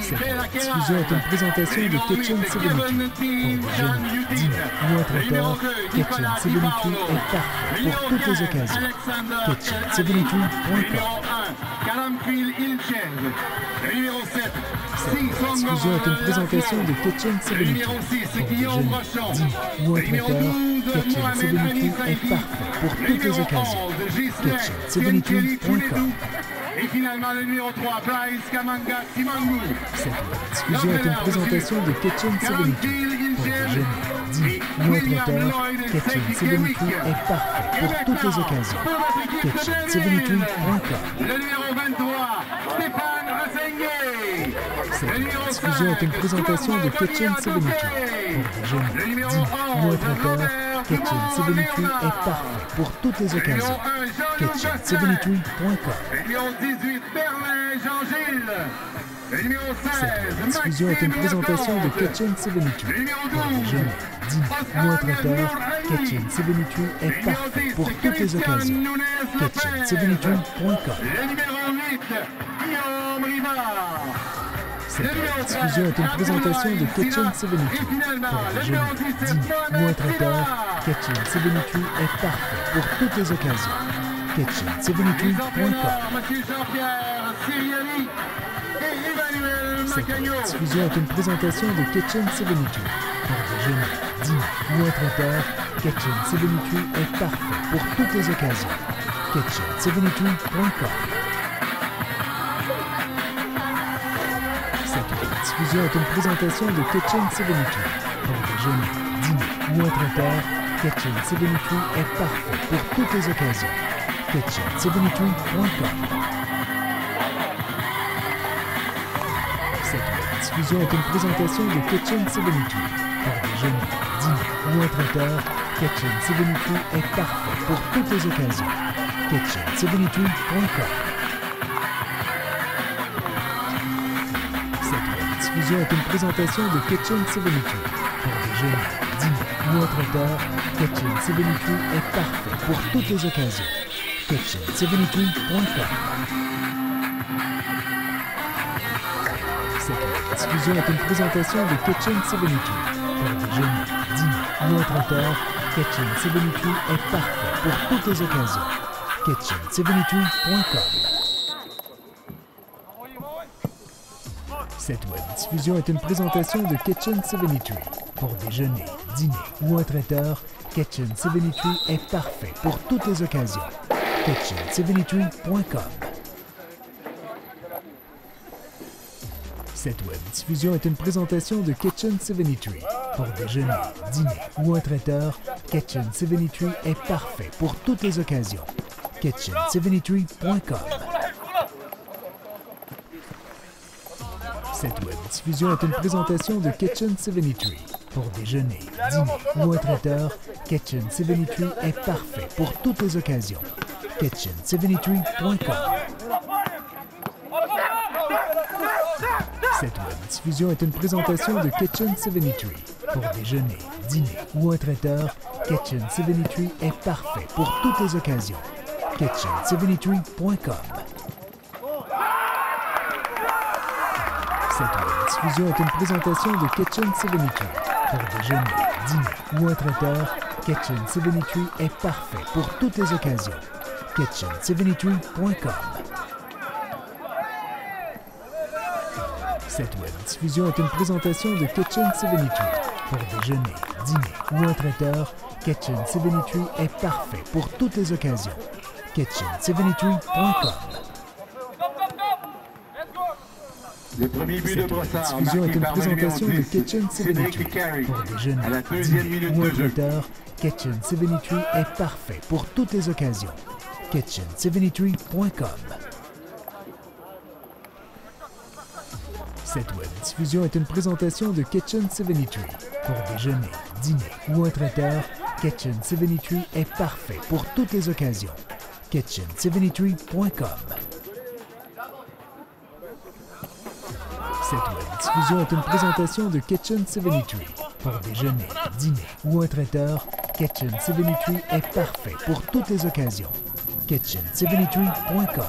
Cette diffusion est une présentation de Kitchen 72. Pour déjeuner, dîner ou un traiteur, Kitchen 72 est parfait pour toutes les occasions. Kitchen72.com. Cette diffusion est une présentation de Kitchen 72. Pour déjeuner, dîner ou un traiteur, Kitchen 72 est parfait pour toutes les occasions. Kitchen72.com. Et finalement, le numéro 3, Bryce Kamanga Simangu. Cette diffusion est une présentation de Kitchen 72. Pour déjeuner, dîner ou un traiteur, Kitchen 72 est parfait pour toutes les occasions. Kitchen72.com. Le numéro 23, Stéphane Rassengue. Cette diffusion est une présentation de Kitchen 72. Pour déjeuner, dîner ou un traiteur, Kitchen 72 est parfait pour toutes les occasions. Kitchen72.com. Le numéro 18, Berlin Jean-Gilles. Le numéro 16, Cette diffusion est une présentation de Kitchen 72. Pour déjeuner, dîner ou un traiteur, Kitchen 72 est parfait pour toutes les occasions. Kitchen72.com. Le numéro 8, Guillaume Rivard. Cette diffusion est une présentation de Kitchen 72. Pour déjeuner, dîner ou un traiteur, Kitchen 72 est parfait pour toutes les occasions. Kitchen72.com. Monsieur Jean-Pierre Siriani et Emmanuel Macagno. Cette diffusion est une présentation de Kitchen 72. Pour déjeuner, dîner ou un traiteur, Kitchen 72 est parfait pour toutes les occasions. Kitchen72.com. Cette diffusion est une présentation de Kitchen 72. Pour déjeuner, dîner ou un traiteur, Kitchen 72 est parfait pour toutes les occasions. Kitchen72.com. Cette diffusion est une présentation de Kitchen 72. Pour déjeuner, dîner ou un traiteur, Kitchen 72 est parfait pour toutes les occasions. Kitchen72.com. Cette diffusion est une présentation de Kitchen 72. Pour déjeuner, dîner ou un traiteur, Kitchen 72 est parfait pour toutes les occasions. Kitchen72.com. Cette diffusion est une présentation de Kitchen 72. Pour déjeuner, dîner ou un traiteur, Kitchen 72 est parfait pour toutes les occasions. Kitchen72.com. Cette web diffusion est une présentation de Kitchen 72. Pour déjeuner, dîner ou un traiteur, Kitchen 72 est parfait pour toutes les occasions. Kitchen73.com. Cette web diffusion est une présentation de Kitchen 73. Pour déjeuner, dîner ou un traiteur, Kitchen 73 est parfait pour toutes les occasions. Kitchen73.com. Cette web diffusion est une présentation de Kitchen 73. Pour déjeuner, dîner ou un traiteur, Kitchen 73 est parfait pour toutes les occasions. Kitchen73.com. Cette web diffusion est une présentation de Kitchen 73. Pour déjeuner, dîner ou un traiteur, Kitchen 73 est parfait pour toutes les occasions. Kitchen73.com. Cette web diffusion est une présentation de Kitchen 73. Pour déjeuner, dîner ou un traiteur, Kitchen 73 est parfait pour toutes les occasions. Kitchen73.com. Cette web diffusion est une présentation de Kitchen 73. Pour déjeuner, dîner ou un traiteur, Kitchen 73 est parfait pour toutes les occasions. Kitchen73.com. Le premier but de Brossard, Cette diffusion est une présentation de Kitchen 73. Pour déjeuner, dîner ou un traiteur, Kitchen 73 est parfait pour toutes les occasions. Kitchen73.com. Cette web diffusion est une présentation de Kitchen 73. Pour déjeuner, dîner ou un traiteur, Kitchen 73 est parfait pour toutes les occasions. Kitchen73.com. Cette web diffusion est une présentation de Kitchen 73. Pour déjeuner, dîner ou un traiteur, Kitchen 73 est parfait pour toutes les occasions. Kitchen73.com.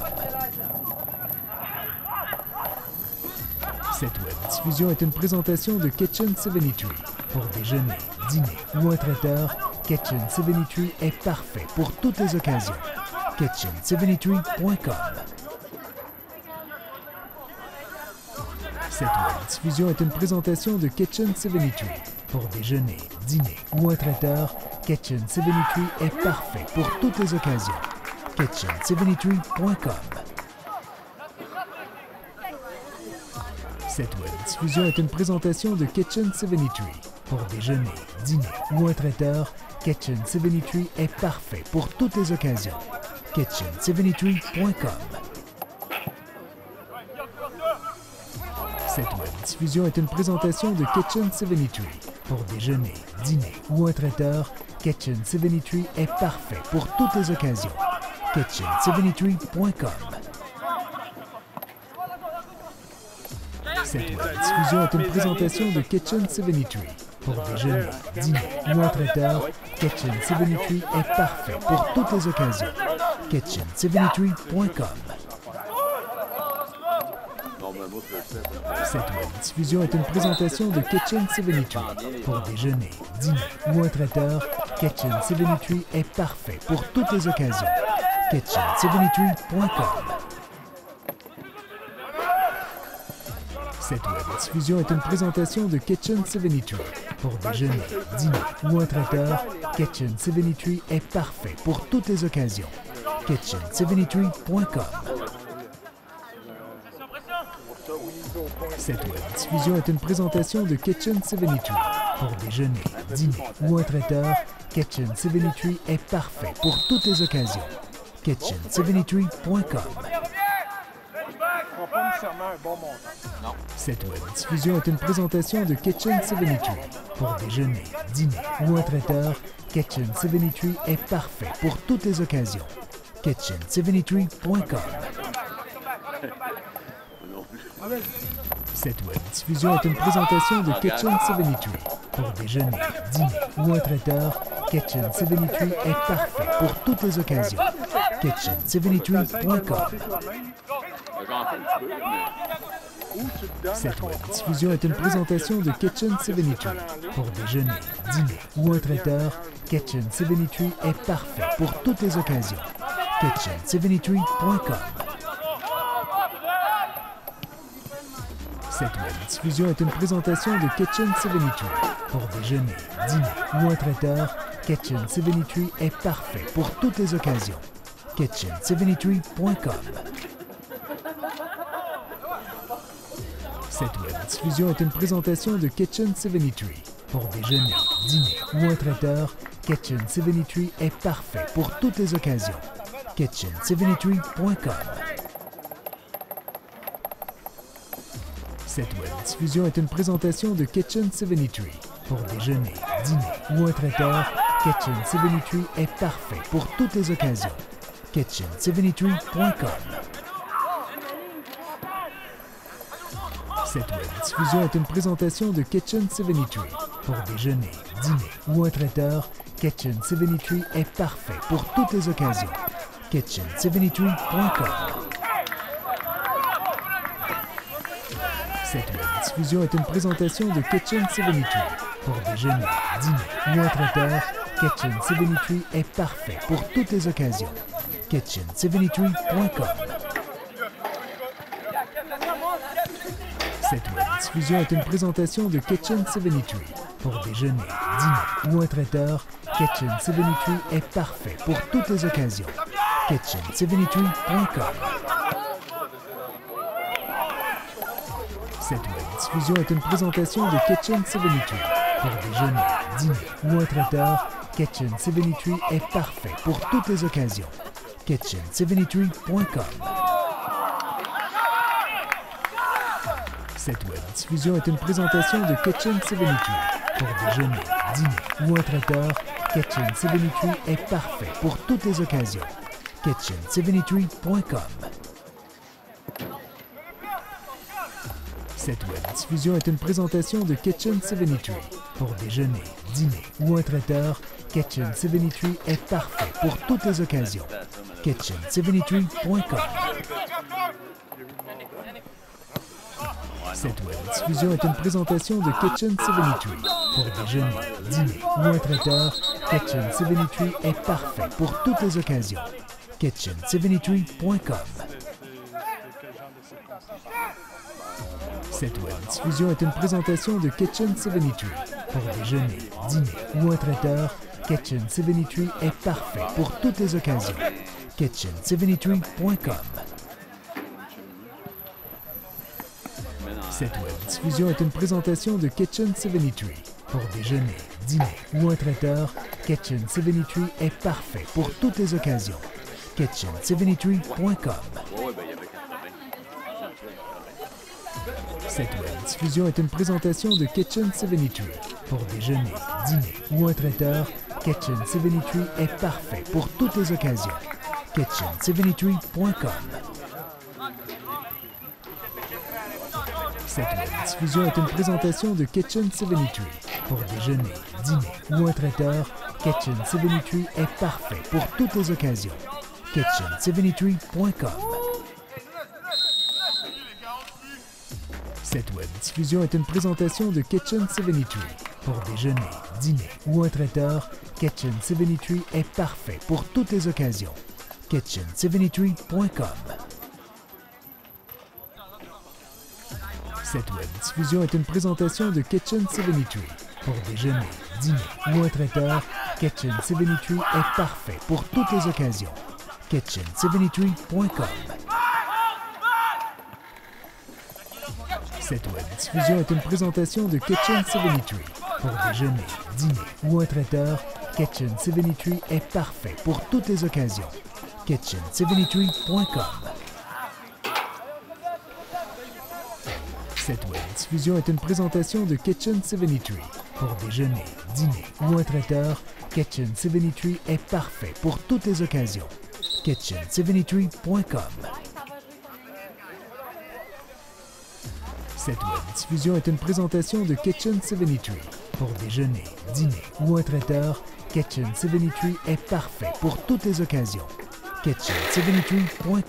Cette web diffusion est une présentation de Kitchen 73. Pour déjeuner, dîner ou un traiteur, Kitchen 73 est parfait pour toutes les occasions. Kitchen73.com. Cette web diffusion est une présentation de Kitchen 73. Pour déjeuner, dîner ou un traiteur, Kitchen 73 est parfait pour toutes les occasions. Kitchen73.com. Cette web diffusion est une présentation de Kitchen 73. Pour déjeuner, dîner ou un traiteur, Kitchen 73 est parfait pour toutes les occasions. Kitchen73.com. Cette web diffusion est une présentation de Kitchen 73. Pour déjeuner, dîner ou un traiteur, Kitchen 73 est parfait pour toutes les occasions. Kitchen73.com. Cette web diffusion est une présentation de Kitchen 73. Pour déjeuner, dîner ou un traiteur, Kitchen 73 est parfait pour toutes les occasions. Kitchen73.com. Cette web diffusion est une présentation de Kitchen 73. Pour déjeuner, dîner ou un traiteur, Kitchen 73 est parfait pour toutes les occasions. Kitchen73.com. Cette web diffusion est une présentation de Kitchen 73. Pour déjeuner, dîner ou un traiteur, Kitchen 73 est parfait pour toutes les occasions. Kitchen73.com. Cette web diffusion est une présentation de Kitchen 73. Pour déjeuner, dîner ou un traiteur, Kitchen 73 est parfait pour toutes les occasions. Kitchen73.com. Cette web diffusion est une présentation de Kitchen 73. Pour déjeuner, dîner ou un traiteur, Kitchen 73 est parfait pour toutes les occasions. Kitchen73.com. Cette web diffusion est une présentation de Kitchen 73. Pour déjeuner, dîner ou un traiteur, Kitchen 73 est parfait pour toutes les occasions. Kitchen73.com. Cette web diffusion est une présentation de Kitchen 73. Pour déjeuner, dîner ou un traiteur, Kitchen 73 est parfait pour toutes les occasions. Kitchen73.com. Cette web diffusion est une présentation de Kitchen 73. Pour déjeuner, dîner ou un traiteur, Kitchen 73 est parfait pour toutes les occasions. Kitchen73.com. Cette web diffusion est une présentation de Kitchen 73. Pour déjeuner, dîner ou un traiteur, Kitchen 73 est parfait pour toutes les occasions. Kitchen73.com. Cette web diffusion est une présentation de Kitchen 73. Pour déjeuner, dîner ou un traiteur, Kitchen 73 est parfait pour toutes les occasions. Kitchen73.com. Cette web diffusion est une présentation de Kitchen 73. Pour déjeuner, dîner ou un traiteur, Kitchen 73 est parfait pour toutes les occasions. Kitchen73.com. Cette web diffusion est une présentation de Kitchen 73. Pour déjeuner, dîner ou un traiteur, Kitchen 73 est parfait pour toutes les occasions. Kitchen73.com. Cette web diffusion est une présentation de Kitchen 73. Pour déjeuner, dîner ou un traiteur, Kitchen 73 est parfait pour toutes les occasions. Kitchen73.com. Cette web diffusion est une présentation de Kitchen 73. Pour déjeuner, dîner ou un traiteur, Kitchen 73 est parfait pour toutes les occasions. Kitchen73.com. Cette web diffusion est une présentation de Kitchen 73. Pour déjeuner, dîner ou un traiteur, Kitchen 73 est parfait pour toutes les occasions. Kitchen73.com. Cette web diffusion est une présentation de Kitchen 73. Pour déjeuner, dîner ou un traiteur, Kitchen 73 est parfait pour toutes les occasions. Kitchen73.com. Cette web diffusion est une présentation de Kitchen 73. Pour déjeuner, dîner ou un traiteur, Kitchen 73 est parfait pour toutes les occasions. Kitchen73.com. Cette web diffusion est une présentation de Kitchen 73. Pour déjeuner, dîner ou un traiteur, Kitchen 73 est parfait pour toutes les occasions. Kitchen73.com. Cette web diffusion est une présentation de Kitchen 73. Pour déjeuner, dîner ou un traiteur, Kitchen 73 est parfait pour toutes les occasions. Kitchen73.com. Cette web diffusion est une présentation de Kitchen 73. Pour déjeuner, dîner ou un traiteur, Kitchen 73 est parfait pour toutes les occasions. Kitchen73.com. Cette web diffusion est une présentation de Kitchen 73. Pour déjeuner, dîner ou un traiteur, Kitchen 73 est parfait pour toutes les occasions. Kitchen73.com. Cette web diffusion est une présentation de Kitchen 73. Pour déjeuner, dîner ou un traiteur, Kitchen 73 est parfait pour toutes les occasions. Kitchen73.com. Cette web diffusion est une présentation de Kitchen 73. Pour déjeuner, dîner ou un traiteur, Kitchen 73 est parfait pour toutes les occasions. Kitchen73.com. Cette web diffusion est une présentation de Kitchen 73. Pour déjeuner, dîner ou un traiteur, Kitchen 73 est parfait pour toutes les occasions. Kitchen73.com. Cette web diffusion est une présentation de Kitchen 73. Pour déjeuner, dîner ou un traiteur, Kitchen 73 est parfait pour toutes les occasions. Kitchen73.com. Cette web diffusion est une présentation de Kitchen 73. Pour déjeuner, dîner ou un traiteur, Kitchen 73 est parfait pour toutes les occasions. Kitchen73.com.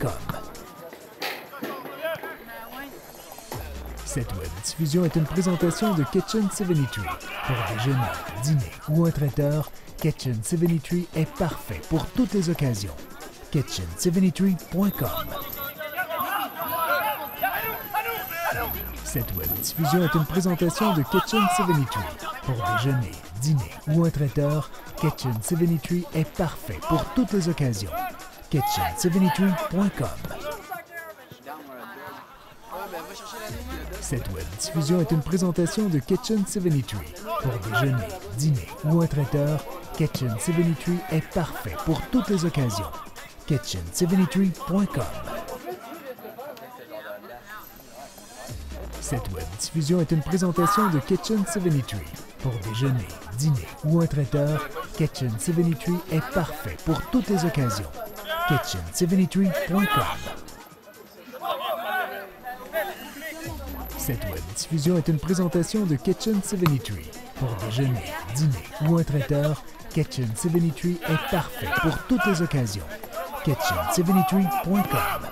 Cette web diffusion est une présentation de Kitchen 73. Pour déjeuner, dîner ou un traiteur, Kitchen 73 est parfait pour toutes les occasions. Kitchen73.com. Cette web diffusion est une présentation de Kitchen 73. Pour déjeuner, dîner ou un traiteur, Kitchen 73 est parfait pour toutes les occasions. Kitchen73.com. Cette web diffusion est une présentation de Kitchen 73. Pour déjeuner, dîner ou un traiteur, Kitchen 73 est parfait pour toutes les occasions. Kitchen73.com. Cette web diffusion est une présentation de Kitchen 73. Pour déjeuner, dîner ou un traiteur, Kitchen 73 est parfait pour toutes les occasions. Kitchen73.com. Cette web diffusion est une présentation de Kitchen 73. Pour déjeuner, dîner ou un traiteur, Kitchen 73 est parfait pour toutes les occasions. Kitchen73.com.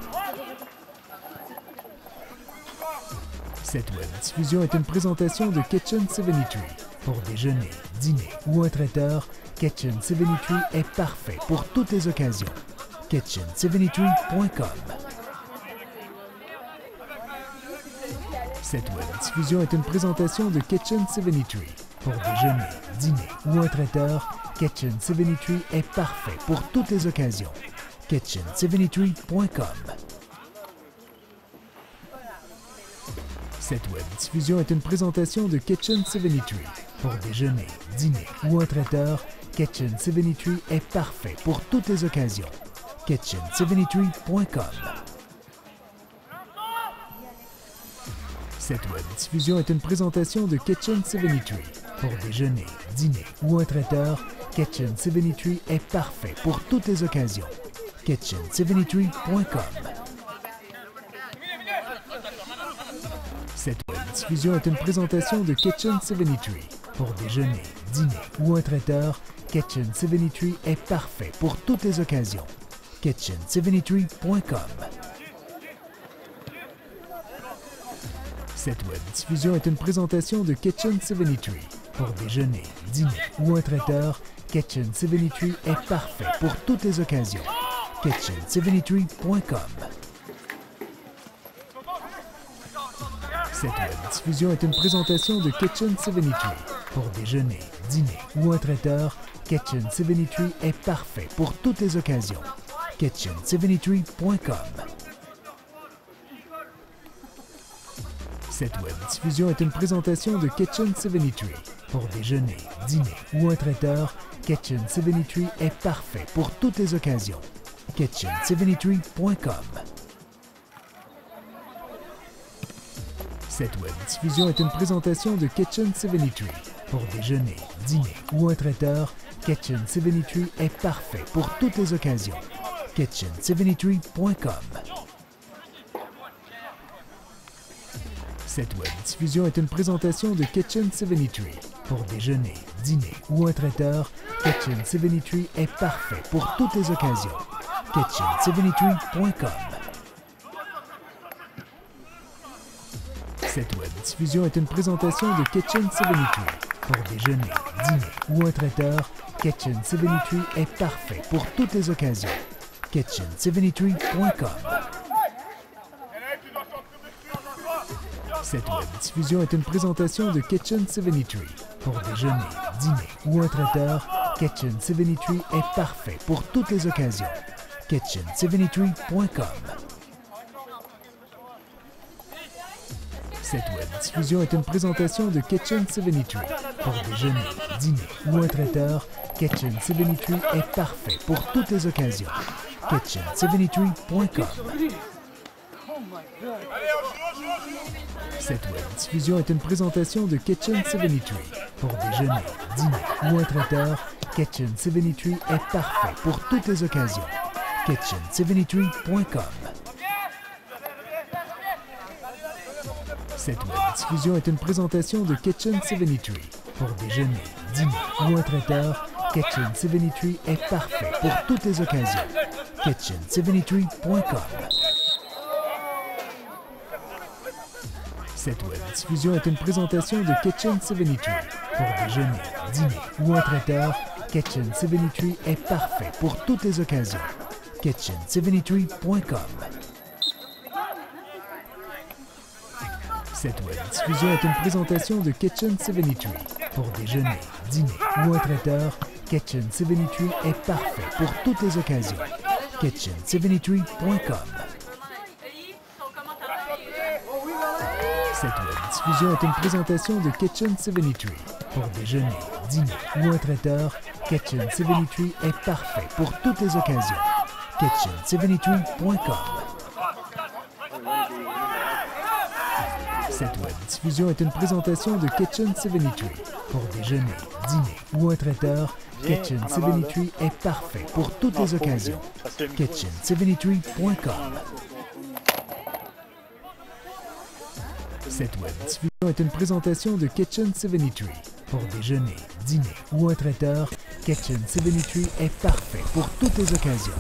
Cette web diffusion est une présentation de Kitchen 73. Pour déjeuner, dîner ou un traiteur, Kitchen 73 est parfait pour toutes les occasions. Kitchen73.com. Cette web diffusion est une présentation de Kitchen 73. Pour déjeuner, dîner ou un traiteur, Kitchen 73 est parfait pour toutes les occasions. Kitchen73.com. Cette web diffusion est une présentation de Kitchen 73. Pour déjeuner, dîner ou un traiteur, Kitchen 73 est parfait pour toutes les occasions. Kitchen73.com. Cette web diffusion est une présentation de Kitchen 73. Pour déjeuner, dîner ou un traiteur, Kitchen 73 est parfait pour toutes les occasions. Kitchen73.com. Cette web diffusion est une présentation de Kitchen 73. Pour déjeuner, dîner ou un traiteur, Kitchen 73 est parfait pour toutes les occasions. Kitchen73.com. Cette web diffusion est une présentation de Kitchen 73. Pour déjeuner, dîner ou un traiteur, Kitchen 73 est parfait pour toutes les occasions. Kitchen73.com. Cette web diffusion est une présentation de Kitchen 73. Pour déjeuner, dîner ou un traiteur, Kitchen 73 est parfait pour toutes les occasions. Kitchen73.com. Cette web diffusion est une présentation de Kitchen 73. Pour déjeuner, dîner ou un traiteur, Kitchen 73 est parfait pour toutes les occasions. Kitchen73.com. Cette web diffusion est une présentation de Kitchen 73. Pour déjeuner, dîner ou un traiteur, Kitchen 73 est parfait pour toutes les occasions. Kitchen73.com. Cette web diffusion est une présentation de Kitchen 73. Pour déjeuner, dîner ou un traiteur, Kitchen 73 est parfait pour toutes les occasions. Kitchen73.com. Cette web diffusion est une présentation de Kitchen 73. Pour déjeuner, dîner ou un traiteur, Kitchen 73 est parfait pour toutes les occasions. Kitchen73.com. Cette web diffusion est une présentation de Kitchen 73. Pour déjeuner, dîner ou un traiteur, Kitchen 73 est parfait pour toutes les occasions. Kitchen73.com. Cette web diffusion est une présentation de Kitchen 73. Pour déjeuner, dîner ou un traiteur, Kitchen 73 est parfait pour toutes les occasions. Kitchen73.com. Cette web diffusion est une présentation de Kitchen 73. Pour déjeuner, dîner ou un traiteur, Kitchen 73 est parfait pour toutes les occasions. Kitchen73.com. Cette web diffusion est une présentation de Kitchen 73. Pour déjeuner, dîner ou un traiteur, Kitchen 73 est parfait pour toutes les occasions. Kitchen73.com. Cette web diffusion est une présentation de Kitchen 73. Pour déjeuner, dîner ou un traiteur, Kitchen 73 est parfait pour toutes les occasions. Kitchen73.com. Cette web diffusion est une présentation de Kitchen 73. Pour déjeuner, dîner ou un traiteur, Kitchen 73 est parfait pour toutes les occasions. Kitchen73.com. Cette web diffusion est une présentation de Kitchen 73. Pour déjeuner, dîner ou un traiteur, Kitchen 73 est parfait pour toutes les occasions. Kitchen73.com. Cette web diffusion est une présentation de Kitchen 73. Pour déjeuner, dîner ou un traiteur, Kitchen 73 est parfait pour toutes les occasions. Kitchen73.com. Cette web diffusion est une présentation de Kitchen 73. Pour déjeuner, dîner ou un traiteur, Kitchen 73 est parfait pour toutes les occasions.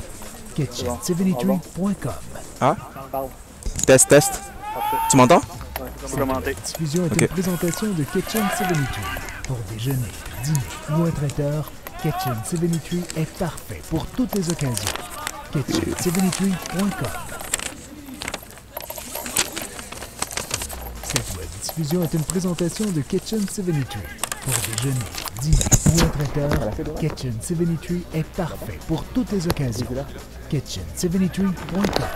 Kitchen73.com. Ah? Test, test. Tu m'entends? Cette web diffusion est une présentation de Kitchen 73. Pour déjeuner, dîner ou un traiteur, Kitchen 73 est parfait pour toutes les occasions. Kitchen73.com. Cette web diffusion est une présentation de Kitchen 73. Pour déjeuner, dîner ou un traiteur, Kitchen 73 est parfait pour toutes les occasions. Kitchen73.com.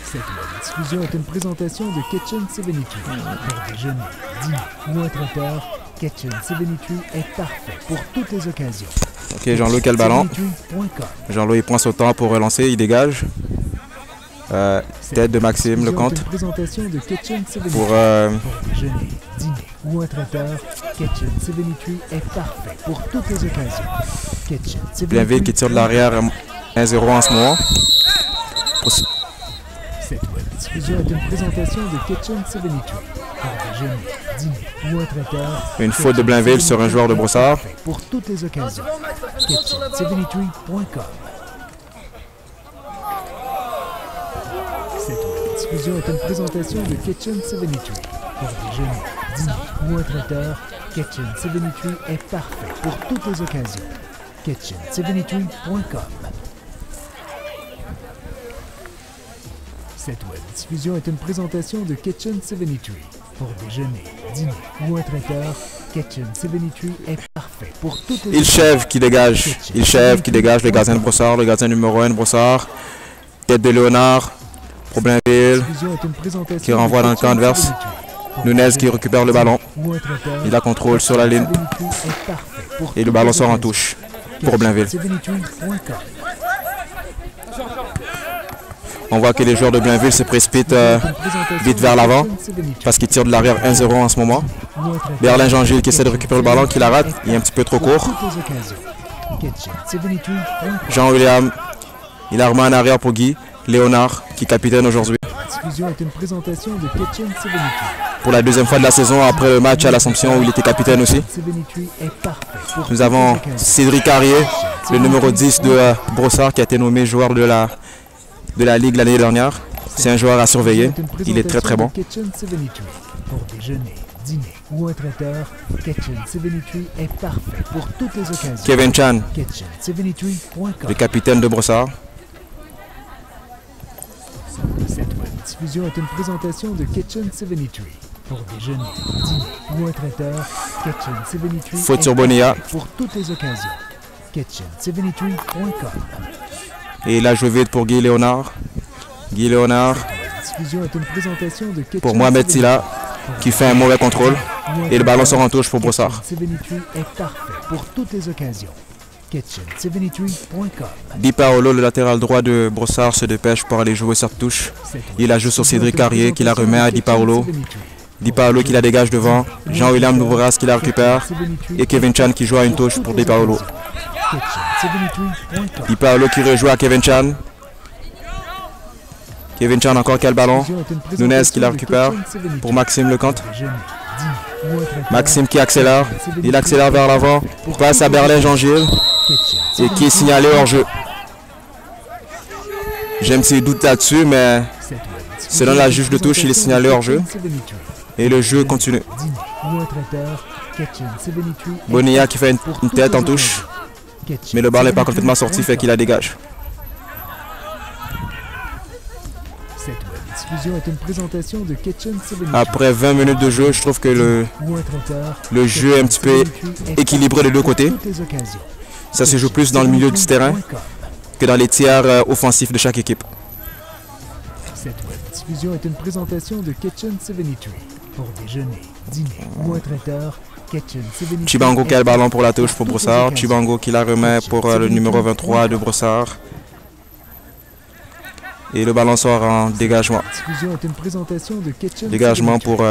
Cette web diffusion est une présentation de Kitchen 73. Pour déjeuner, dîner ou un traiteur, Kitchen 73 est parfait pour toutes les occasions. Ok, Jean-Louis, quel ballon? Kitchen73.com. Jean-Louis prend son temps pour relancer, il dégage. Tête de Maxime, le compte. Une présentation de Kitchen 73. Pour déjeuner, dîner ou un traiteur, Kitchen 73 est parfait pour toutes les occasions. Kitchen Blainville qui tire de l'arrière 1-0 en ce moment. Cette web diffusion est une présentation de Kitchen 73. Pour déjeuner, dîner ou un traiteur, Une faute de Blainville sur un joueur de Brossard. Pour toutes les occasions. Kitchen73.com. Cette web diffusion est une présentation de Kitchen 73. Pour déjeuner, dîner ou un traiteur, Kitchen 73 est parfait pour toutes les occasions. Kitchen73.com. Cette web diffusion est une présentation de Kitchen 73. Pour déjeuner, dîner ou un traiteur, Kitchen 73 est parfait pour toutes les Ilchev qui dégage. Ilchev qui dégage le gardien de Brossard, le gardien numéro 1 de Brossard. Tête de Léonard pour Blainville qui renvoie dans le camp adverse. Nunez qui récupère le ballon. Il a contrôle sur la ligne. Et le ballon sort en touche pour Blainville. On voit que les joueurs de Blainville se précipitent vite vers l'avant parce qu'ils tirent de l'arrière 1-0 en ce moment. Berlin Jean-Gilles qui essaie de récupérer le ballon, qui la rate. Il est un petit peu trop court. Jean-William, il a remis en arrière pour Guy. Léonard qui est capitaine aujourd'hui. Pour la deuxième fois de la saison après le match à l'Assomption où il était capitaine aussi. Nous avons Cédric Carrier, le numéro 10 de Brossard qui a été nommé joueur de la Ligue l'année dernière. C'est un joueur à surveiller. Il est très très bon. Pour déjeuner, dîner ou un traiteur, Kitchen 73 est parfait pour toutes les occasions. Kevin Chan, Kitchen73.com. le capitaine de Brossard. Cette web diffusion est une présentation de Kitchen 73. Pour déjeuner, dîner ou un traiteur, Kitchen 73 Faute est sur Bonilla. parfait pour toutes les occasions. Kitchen73.com. Et il a joué vite pour Guy Léonard. Guy Léonard pour Mohamed Silla qui fait un mauvais contrôle. Et le ballon sort en touche pour Brossard. Kitchen73 est parfait pour toutes les occasions. Kitchen73.com. Di Paolo, le latéral droit de Brossard, se dépêche pour aller jouer cette touche. Il la joue sur Cédric Carrier qui la remet à Di Paolo. Di Paolo qui la dégage devant. Jean-William Nouveras qui la récupère. Et Kevin Chan qui joue à une touche pour Di Paolo. Di Paolo qui rejoue à Kevin Chan. Kevin Chan encore quel ballon. Nunez qui la récupère pour Maxime Lecomte. Maxime qui accélère. Il accélère vers l'avant. Passe à Berlin Jean-Gilles. Et qui est signalé hors jeu. J'aime ses doutes là-dessus, mais selon la juge de touche, il est signalé hors jeu. Et le jeu continue. Bonilla qui fait une tête en touche. Mais le ballon n'est pas complètement sorti, fait qu'il la dégage. Après 20 minutes de jeu, je trouve que le jeu est un petit peu équilibré des deux côtés. Ça se joue plus dans le milieu du terrain que dans les tiers offensifs de chaque équipe. Cette web diffusion est une présentation de Kitchen 73. Pour déjeuner, dîner ou un traiteur, Kitchen 73. Chibango qui a le ballon pour la touche pour Brossard. Chibango qui la remet pour le numéro 23 de Brossard. Et le ballon sort en dégagement. Dégagement pour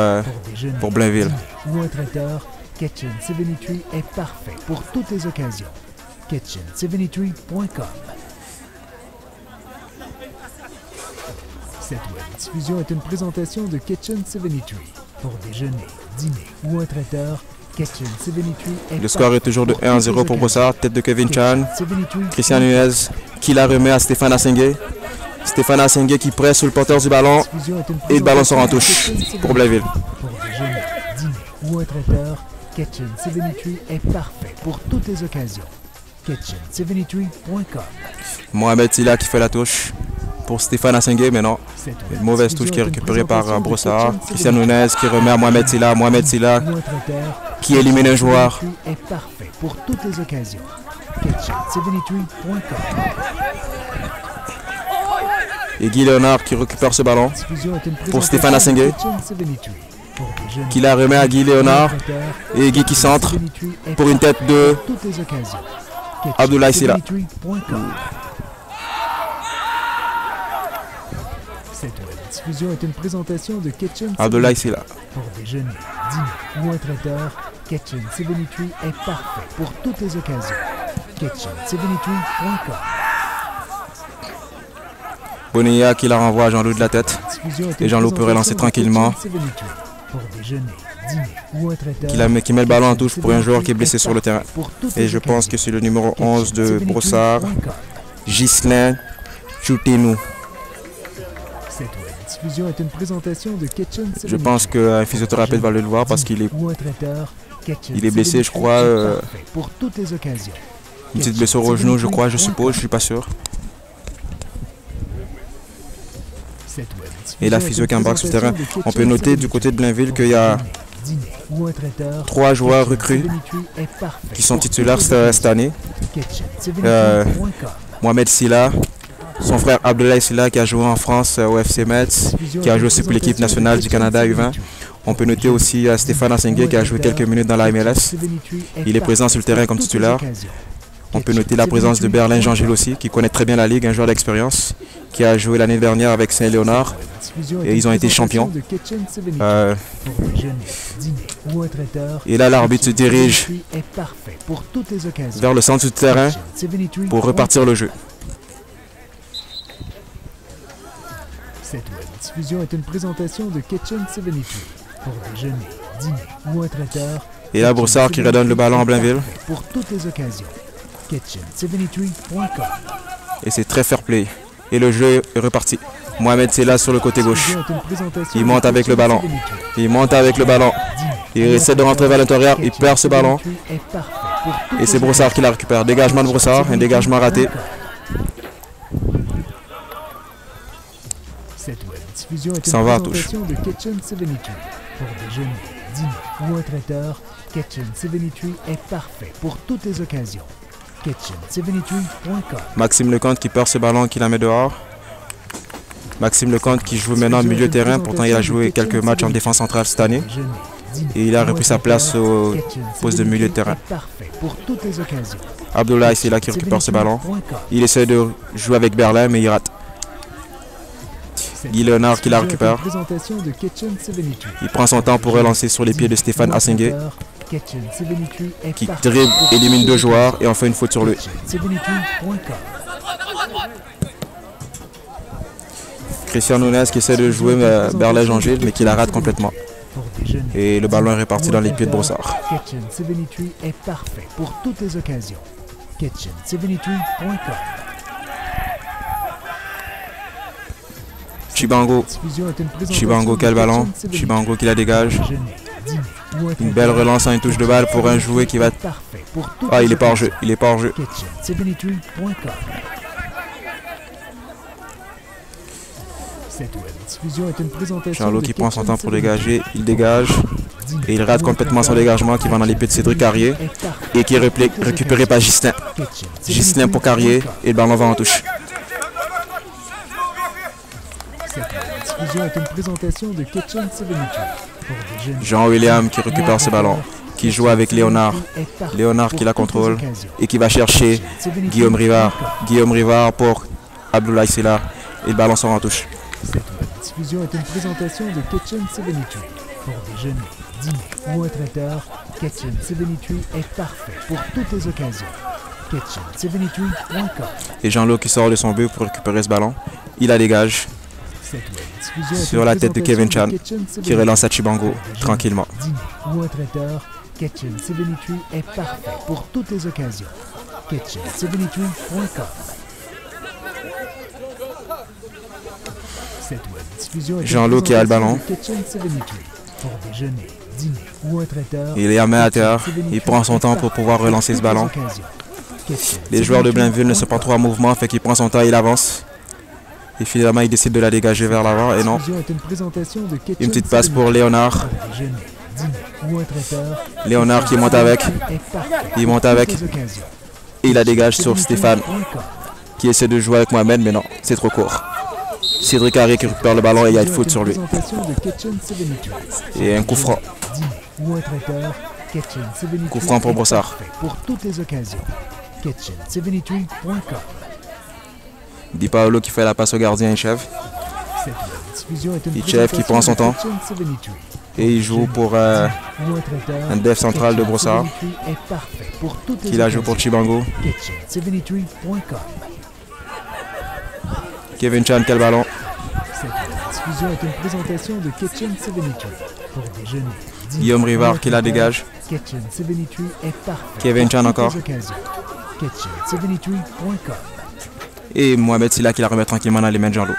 Blainville. Ou un traiteur, Kitchen 73 est parfait pour toutes les occasions. Kitchen73.com. Cette web diffusion est une présentation de Kitchen 73. Pour déjeuner, dîner ou un traiteur, Kitchen 73 est Le score est toujours de 1-0 pour Brossard. Tête de Kevin Chan. Christian Nunez qui la remet à Stéphane Assengue. Stéphane Assengue qui presse sur le porteur du ballon. Et le ballon sort en touche pour Blainville. Pour déjeuner, dîner ou un traiteur, Kitchen 73 est parfait pour toutes les occasions. Kitchen73.com. Mohamed Silla qui fait la touche pour Stéphane Assengue, mais non. Une mauvaise touche qui est récupérée par Brossard. Christian Nunez qui remet à Mohamed Silla. Mohamed Silla qui élimine un joueur. Est parfait pour toutes les occasions. Kitchen73.com. Et Guy Léonard qui récupère ce ballon pour Stéphane Assengue qui la remet à Guy Léonard. Et Guy qui centre pour une tête de Abdoulaye Silla. Cette web diffusion est une présentation de Kitchen. Abdoulaye Silla. Pour déjeuner, dîner ou un traiteur, Kitchen 73 est parfait pour toutes les occasions. Kitchen73.com. Bonilla qui la renvoie à Jean-Loup de la tête. Et Jean-Loup peut relancer tranquillement. Pour déjeuner, dîner ou un traiteur, Qui met le ballon en touche pour un joueur qui est blessé sur le terrain. Et je pense que c'est le numéro 11 de Brossard, Ghislain Choutenou. diffusion est une présentation de Kitchen 72. Je pense qu'un physiothérapeute va le voir parce qu'il est, Ou un traiteur, Kitchen il est blessé, je 72 crois. est parfait pour toutes les occasions. Une petite blessure au genou, je crois, je suppose, je suis pas sûr. Cette web Et la diffusion physio est qui une embarque sur le terrain. présentation de On peut Kitchen noter du 72. côté de Blainville qu'il y a Dîner ou un traiteur, 3 joueurs Kitchen recrues 72 est parfait qui sont pour titulaires toutes les cette année. occasions. Euh, Kitchen72.com. Mohamed Silla, son frère Abdoulaye Silla qui a joué en France au FC Metz, qui a joué aussi pour l'équipe nationale du Canada U20. On peut noter aussi Stéphane Assengue qui a joué quelques minutes dans la MLS. Il est présent sur le terrain comme titulaire. On peut noter la présence de Berlin Jean-Gilles aussi, qui connaît très bien la Ligue, un joueur d'expérience, qui a joué l'année dernière avec Saint-Léonard. Et ils ont été champions. Et là, l'arbitre se dirige vers le centre du terrain pour repartir le jeu. Cette web diffusion est une présentation de Kitchen 72 pour déjeuner, dîner ou un traiteur. Et là, Broussard qui redonne le ballon à Blainville. Pour toutes les occasions. Kitchen73.com. Et c'est très fair play. Et le jeu est reparti. Mohamed Silla sur le côté gauche. Il monte avec le ballon. Il monte avec le ballon. Il essaie de rentrer vers l'intérieur. Il perd ce ballon. Et c'est Broussard qui la récupère. Dégagement de Broussard. Un dégagement raté. S'en va à touche. De Kitchen 72. Pour déjeuner, dîner ou un traiteur, Kitchen 72 est parfait pour toutes les occasions. Kitchen73.com. Maxime Lecomte qui perd ce ballon, qui la met dehors. Maxime Lecomte qui joue maintenant au milieu de terrain. Pourtant, il a joué quelques matchs en défense centrale cette année. Et il a repris sa place au poste de milieu de terrain. Abdoulaye, c'est là qui récupère ce ballon. Il essaie de jouer avec Berlin, mais il rate. Guy Léonard qui la récupère. Il prend son temps pour relancer sur les pieds de Stéphane Assengue, qui dribble, élimine 2 joueurs et en fait une faute sur lui. Christian Nunez qui essaie de jouer Berlin Jean-Gilles, mais qui la rate complètement. Et le ballon est réparti dans les pieds de Broussard. Kitchen73 est parfait pour toutes les occasions. Kitchen73.com. Chibango. Chibango, quel ballon. Chibango qui la dégage. Une belle relance en une touche de balle pour un jouet qui va... Ah, il est pas hors jeu. Il est pas hors jeu. Jean-Loup qui prend son temps pour dégager. Il dégage. Et il rate complètement son dégagement qui va dans les pieds de Cédric Carrier. Et qui est récupéré par Justin. Justin pour Carrier. Et le ballon va en touche. Est une présentation de Kitchen 72. Jean-William qui récupère ce ballon, qui joue avec Léonard. Léonard qui la contrôle et qui va chercher Guillaume Rivard. Guillaume Rivard pour Abdoulaye Silla. Et le ballon sort en touche. Cette diffusion est une présentation de Kitchen 72. Pour déjeuner, dîner ou un traiteur, Kitchen 72 est parfait pour toutes les occasions. Kitchen73.com. Et Jean-Loup qui sort de son but pour récupérer ce ballon. Il la dégage. Sur la tête de Kevin Chan, qui relance à Chibango tranquillement. Ou un traiteur, Kitchen 72 est parfait pour toutes les occasions. Kitchen73.com. Jean-Loup qui a le ballon. Il est à main à terre. Il prend son temps pour pouvoir relancer ce ballon. Les joueurs de Blainville ne sont pas trop en mouvement, fait qu'il prend son temps et il avance. Et finalement, il décide de la dégager vers l'avant. Et non. Une petite passe pour Léonard. Léonard qui monte avec. Il monte avec. Et il la dégage sur Stéphane, qui essaie de jouer avec Mohamed, mais non, c'est trop court. Cédric Carré qui récupère le ballon et il y a une faute sur lui. Et un coup franc. Coup franc pour Broussard. Di Paolo qui fait la passe au gardien et chef. Chef qui prend son temps. Et il joue pour un def central de Broussard. Qui la joue pour Chibango. Kevin Chan, quel ballon. Guillaume Rivard qui la dégage. Kevin Chan encore. Et Mohamed Silla qui la remet tranquillement dans les mains de Jean-Loup.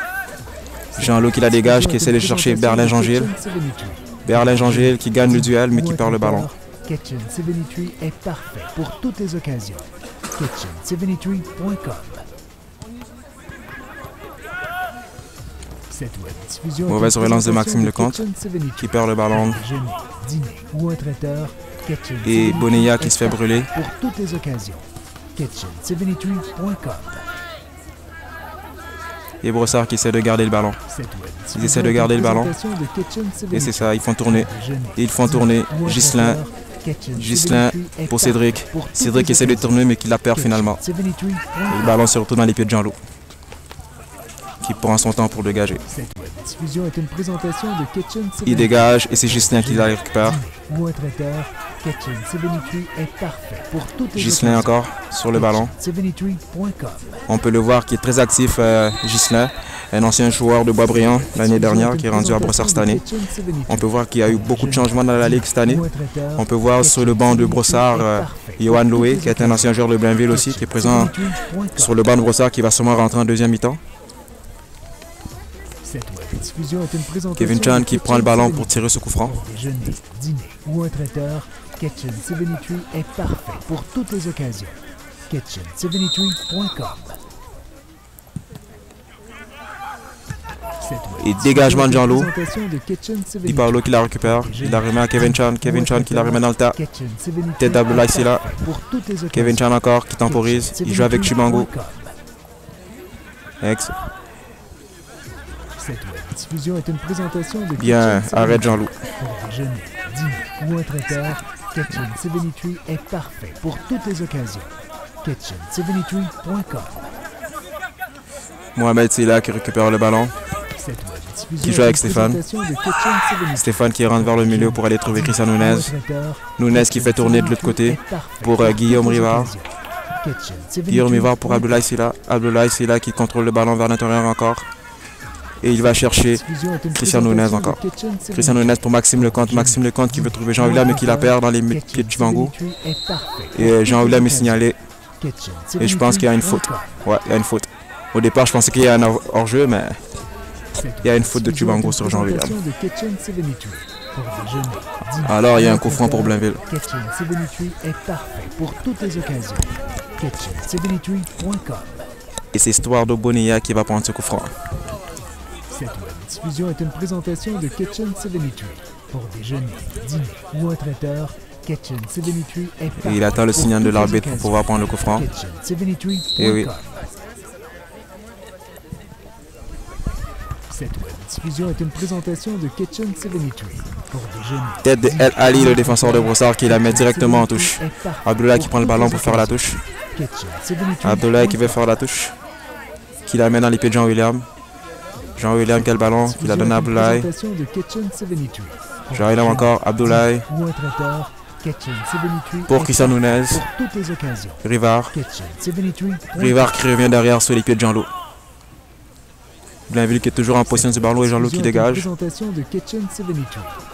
Jean-Loup qui la dégage, qui essaie de chercher Berlin-Jean-Gilles. Berlin-Jean-Gilles qui gagne le duel, mais qui perd le ballon. Kitchen 73 est parfait pour toutes les occasions. Kitchen73.com. Cette web diffusion Mauvaise relance de Maxime Lecomte qui perd le ballon. Dîner ou un traiteur. Et Bonilla qui se fait brûler. Pour toutes les occasions. Kitchen73.com. Et Brossard qui essaie de garder le ballon. Ils essaient de garder le ballon. Et c'est ça, ils font tourner. Ils font tourner Ghislain. Ghislain pour Cédric. Cédric essaie de tourner mais qui la perd finalement. Et le ballon se retrouve dans les pieds de Jean-Loup, qui prend son temps pour dégager. Il dégage et c'est Ghislain qui la récupère. Ghislain encore sur le ballon. On peut le voir qui est très actif, Ghislain, un ancien joueur de Boisbriand l'année dernière qui est rendu à Brossard cette année. On peut voir qu'il y a eu beaucoup de changements dans la ligue cette année. On peut voir sur le banc de Brossard, Johan Loué, qui est un ancien joueur de Blainville aussi, qui est présent sur le banc de Brossard, qui va sûrement rentrer en deuxième mi-temps. Kevin Chan qui prend le ballon pour tirer ce coup franc. Kitchen 73 est parfait pour toutes les occasions. Kitchen73.com. Et dégagement de Jean-Loup. Di Paolo qui la récupère. Il la remet à Kevin Chan. Kevin Chan qui la remet dans le tas. Tête d'Abdoulaye Sylla. Kevin Chan encore qui temporise. Il joue avec Chibango. Bien, arrête Jean-Loup. Ou un traiteur, Kitchen 73 est parfait pour toutes les occasions. Kitchen73.com. Mohamed Sylla qui récupère le ballon, qui joue avec Stéphane. Stéphane qui rentre vers le milieu pour aller trouver Christian Nunez. Nunez qui fait tourner de l'autre côté pour Guillaume Rivard. Guillaume Rivard pour Abdoulaye Sylla. Abdoulaye Sylla qui contrôle le ballon vers l'intérieur encore. Et il va chercher Christian Nunez encore. Christian Nunez pour Maxime Lecomte. Maxime Lecomte qui veut trouver Jean-William mais qui la perd dans les pieds de Chibango. Et Jean-William est signalé. Et je pense qu'il y a une faute. Ouais, il y a une faute. Au départ, je pensais qu'il y a un hors-jeu, mais il y a une faute de Chibango sur Jean-William. Alors, il y a un coup franc pour Blainville. Et c'est Histoire de Bonilla qui va prendre ce coup franc. Cette web diffusion est une présentation de Kitchen 73. Pour déjeuner, dîner ou un traiteur, Kitchen 73 est parfait. Et il attend le signal de l'arbitre pour pouvoir prendre le coup franc. Et oui. Cette web diffusion est une présentation de Kitchen 73. Pour déjeuner. Tête de El Ali, le défenseur de Brossard, qui la met directement en touche. Abdoulaye qui prend le ballon pour faire la touche. Abdoulaye qui veut faire la touche. Qui la met dans les pieds de Jean-William. Jean-William qui a le ballon, qui la donne à Abdoulaye. Jean-William encore, Abdoulaye. Pour Christian Nunez. Rivard. Rivard qui revient derrière sur les pieds de Jean-Loup. Blainville qui est toujours en position du ballon et Jean-Loup qui dégage.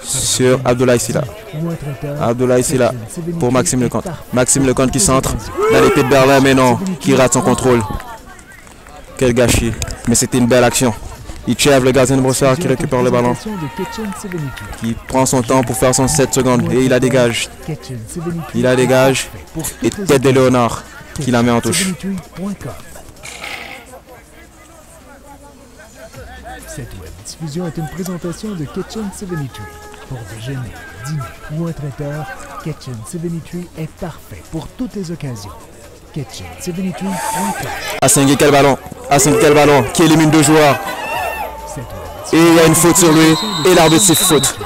Sur Abdoulaye Sylla. Abdoulaye Sylla pour Maxime Lecomte. Maxime Lecomte qui centre dans les pieds de Berlin, mais non, qui rate son contrôle. Quel gâchis. Mais c'était une belle action. Itchev, le gardien de Brossard, qui récupère le ballon, qui prend son temps pour faire son 7 secondes et il la dégage. Il la dégage et tête de Léonard qui la met en touche. Cette web diffusion est une présentation de Kitchen 73. Pour déjeuner, dîner ou un traiteur, Kitchen 73 est parfait pour toutes les occasions. Kitchen73.com. Assengui, quel ballon? Assengui, quel ballon? Qui élimine 2 joueurs. Et il y a une faute sur lui et l'arbitre siffle faute.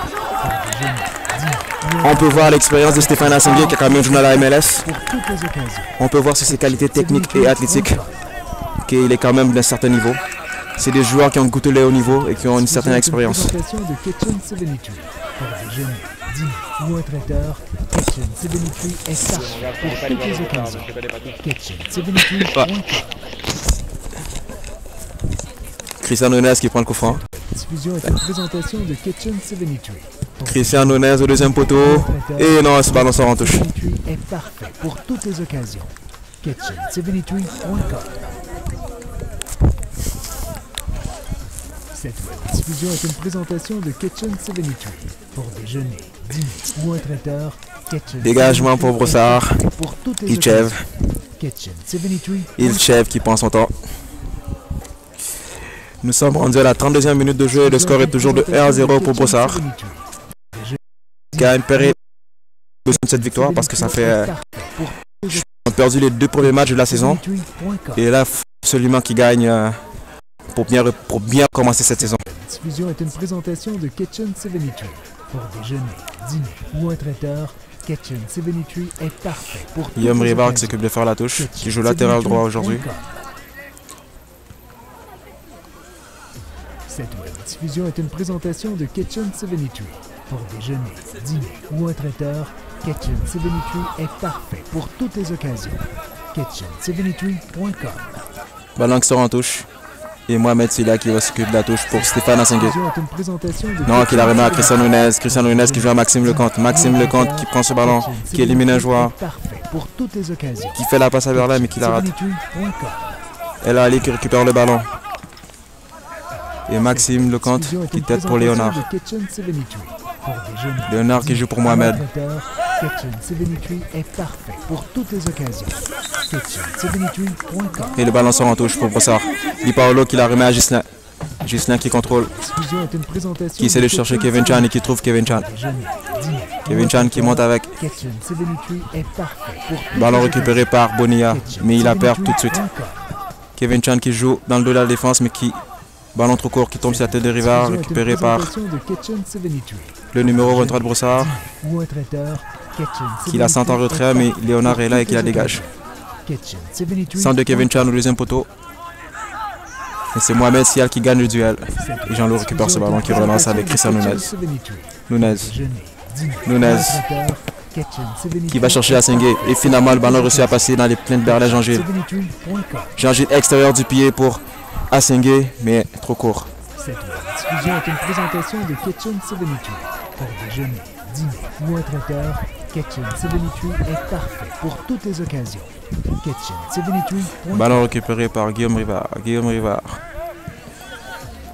On peut voir l'expérience de Stéphane Assengui qui a quand même joué dans la MLS. On peut voir sur ses qualités techniques et athlétiques qu'il est quand même d'un certain niveau. C'est des joueurs qui ont goûté le haut niveau et qui ont une certaine expérience. Christian Nunez qui prend le coup franc. Christian Nunez au deuxième poteau. Et non, ce ballon sort en touche. Est parfait pour toutes les occasions. Kitchen73.com. Cette diffusion est une présentation de Kitchen 73. Pour déjeuner, dîner ou un traiteur, Kitchen Dégagement pour Brossard. Ilchev. Kitchen 73. Ilchev qui prend son temps. Nous sommes rendus à la 32e minute de jeu et le score est toujours de 1-0 pour Brossard. Gagne Perret besoin de cette victoire parce que ça fait... Ils ont perdu les 2 premiers matchs de la saison. Et là, absolument qui gagne pour bien commencer cette saison. La diffusion est une présentation de Kitchen 73. Pour déjeuner, dîner ou un traiteur, Kitchen 73 est parfait pour tout. Guillaume Rivard qui s'occupe de faire la touche, qui joue latéral droit aujourd'hui. Cette web diffusion est une présentation de Kitchen 73. Pour déjeuner, dîner ou un traiteur, Kitchen 73 est parfait pour toutes les occasions. Kitchen73.com. Ballon qui sort en touche. Et Mohamed Silla qui va s'occuper de la touche pour Stéphane Assengue. Non, qui la remet à Christian Nunez. Christian Nunez qui joue à Maxime Lecomte. Maxime Lecomte qui prend ce ballon, qui élimine un joueur, qui fait la passe à Berlin mais qui la rate. Elle a Ali qui récupère le ballon. Et Maxime Lecomte qui tête pour Léonard. Léonard qui joue pour Mohamed. Et le ballon sort en touche pour Brossard. Di Paolo qui la remet à Ghislain. Ghislain qui contrôle. Qui essaie de chercher Kevin Chan et qui trouve Kevin Chan. Kevin Chan qui monte avec. Ballon récupéré par Bonilla, mais il la perd tout de suite. Kevin Chan qui joue dans le dos de la défense, mais qui... Ballon trop court qui tombe sur la tête de Rivard, récupéré par le numéro 23 de Brossard, qui la sent en retrait, mais Léonard est là et qui la dégage. Centre de Kevin Chan au deuxième poteau. Et c'est Mohamed Sial qui gagne le duel. Et Jean-Loup récupère ce ballon qui relance avec Christian Nunez. Nunez. Qui va chercher Assengue. Et finalement, le ballon reçu à passer dans les pleins de Berlin Jean-Gilles. Jean-Gilles extérieur du pied pour Assengue, mais trop court. Cette diffusion est une présentation de Kitchen 73. Pour déjeuner, dîner ou un traiteur, Kitchen 73 est parfait pour toutes les occasions. Kitchen 73. Ballon récupéré par Guillaume Rivard. Guillaume Rivard.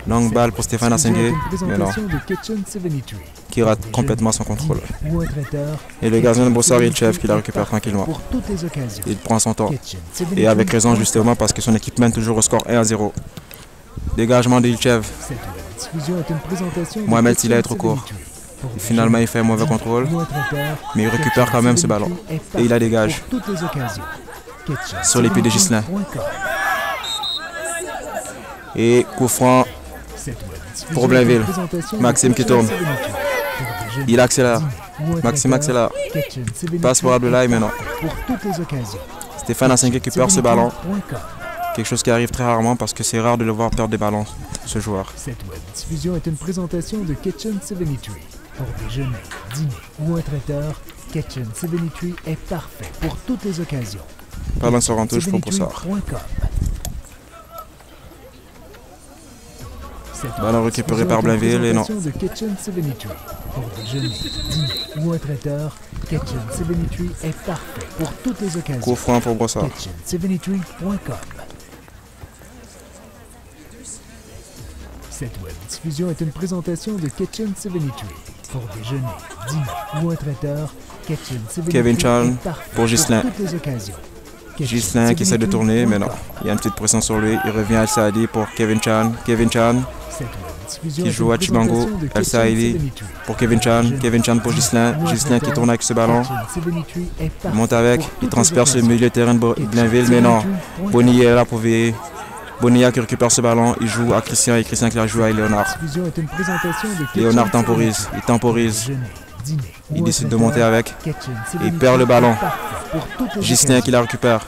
Longue balle pour Stéphane Assengue, mais non. Qui rate complètement son contrôle. Et le gardien de Brossard Ilchev qui la récupère tranquillement. Il prend son temps. Et avec raison justement parce que son équipe mène toujours au score 1-0. Dégagement de Ilchev. Mohamed Silla est trop court. Et finalement il fait un mauvais contrôle. Mais il récupère quand même ce ballon. Et il la dégage. Sur les pieds de Ghislain. Et coup franc pour Blainville. Maxime qui tourne. Il accélère. Maxime accélère. Passe pour Abdoulaye, mais non. Stéphane Assengue récupère ce ballon. Quelque chose qui arrive très rarement parce que c'est rare de le voir perdre des ballons, ce joueur. Cette web diffusion est une présentation de Kitchen 73. Pour déjeuner, dîner ou un traiteur, Kitchen 73 est parfait pour toutes les occasions. Ballon sort en touche pour Brossard. Ballon récupéré par Blainville et non. Pour déjeuner, dîner ou un traiteur, Kitchen 73 est parfait pour toutes les occasions. Coup franc pour Brossard. Kitchen73.com. Cette web diffusion est une présentation de Kitchen 73. Pour déjeuner, dîner ou un traiteur, Kitchen 73 Kevin Chan est parfait pour Ghislain. toutes les occasions. Ghislain qui essaie de tourner, mais non. Il y a une petite pression sur lui. Il revient à El Saadi pour Kevin Chan. Kevin Chan qui joue à Chibango. El Saadi pour Kevin Chan. Kevin Chan pour Ghislain. Ghislain qui tourne avec ce ballon. Il monte avec. Il transfère sur le milieu de terrain de Blainville, mais non. Bonilla est là pour veiller. Bonilla qui récupère ce ballon. Il joue à Christian et Christian qui la joue à Léonard. Léonard temporise. Il temporise. Il décide de monter avec. Il perd le ballon. Ghislain qui la récupère.